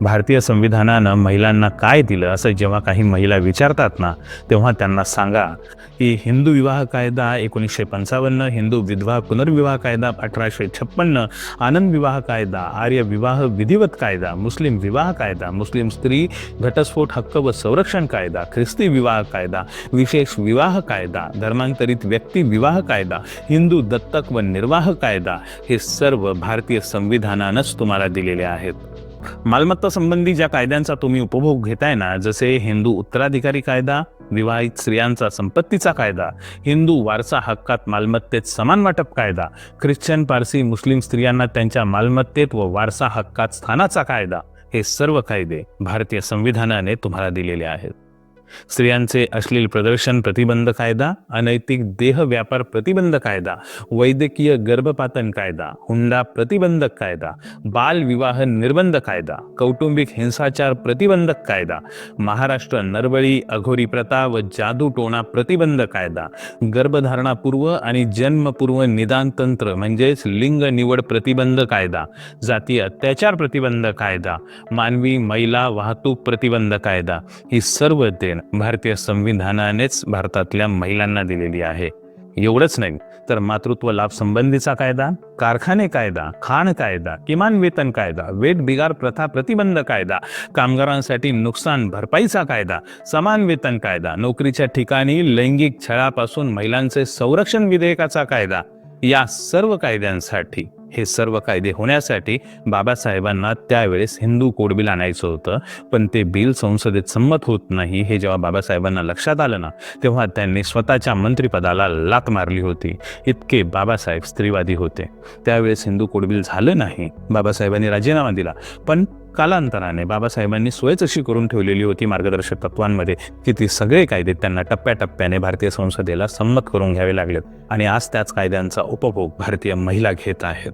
भारतीय संविधानानं महिलांना काय दिलं असं जेव्हा काही महिला विचारतात ना, तेव्हा त्यांना सांगा की हिंदू विवाह कायदा 1955, हिंदू विधवा पुनर्विवाह कायदा 1856, आनंद विवाह कायदा, आर्य विवाह विधिवत कायदा, मुस्लिम विवाह कायदा, मुस्लिम स्त्री घटस्फोट हक्क व संरक्षण कायदा, ख्रिस्ती विवाह कायदा, विशेष विवाह कायदा, धर्मांतरित व्यक्ती विवाह कायदा, हिंदू दत्तक व निर्वाह कायदा, हे सर्व भारतीय संविधानानंच तुम्हाला दिलेले आहेत. मालमत्ता संबंधी ज्या कायद्यांचा तुम्ही उपभोग घेताय ना, जसे हिंदू उत्तराधिकारी कायदा, विवाहित स्त्रियांचा संपत्तीचा कायदा, हिंदू वारसा हक्कात मालमत्तेत समान वाटप कायदा, ख्रिश्चन पारसी मुस्लिम स्त्रियांना त्यांच्या मालमत्तेत व वारसा हक्कात स्थानाचा कायदा, हे सर्व कायदे भारतीय संविधानाने तुम्हाला दिलेले आहेत. स्त्रियांचे अश्लील प्रदर्शन प्रतिबंध कायदा, अनैतिक देह व्यापार प्रतिबंध कायदा, वैद्यकीय गर्भपातन कायदा, हुंडा प्रतिबंधक कायदा, बाल विवाह निर्बंध कायदा, कौटुंबिक हिंसाचार प्रतिबंधक कायदा, महाराष्ट्र नरबळी अघोरी प्रथा व जादूटोणा प्रतिबंध कायदा, गर्भधारणापूर्व आणि जन्मपूर्व निदान तंत्र म्हणजेच लिंग निवड प्रतिबंध कायदा, जातीय अत्याचार प्रतिबंध कायदा, मानवी महिला वाहतूक प्रतिबंध कायदा, ही सर्व देण भारतीय संविधानानेच भारतातल्या महिलांना दिलेली आहे. एवढंच नाही तर मातृत्व लाभ संबंधीचा कायदा, कारखाने कायदा, खाण कायदा, किमान वेतन कायदा, वेठ बिगार प्रथा प्रतिबंध कायदा, कामगारांसाठी नुकसान भरपाईचा कायदा, समान वेतन कायदा, नोकरीच्या ठिकाणी लैंगिक छळापासून महिलांचे संरक्षण विधेयकाचा कायदा, या सर्व कायद्यांसाठी, हे सर्व कायदे होण्यासाठी बाबासाहेबांना त्यावेळेस हिंदू कोड बिल आणायचं होतं. पण ते बिल संसदेत संमत होत नाही हे जेव्हा बाबासाहेबांना लक्षात आलं ना, तेव्हा त्यांनी स्वतःच्या मंत्रिपदाला लाथ मारली होती. इतके बाबासाहेब स्त्रीवादी होते. त्यावेळेस हिंदू कोड बिल झालं नाही. बाबासाहेबांनी राजीनामा दिला. पण कालांतराने बाबासाहेबांनी सोयच अशी करून ठेवलेली होती मार्गदर्शक तत्वांमध्ये की ती सगळे कायदे त्यांना टप्प्याटप्प्याने भारतीय संसदेला संमत करून घ्यावे लागलेत. आणि आज त्याच कायद्यांचा उपभोग भारतीय महिला घेत आहेत.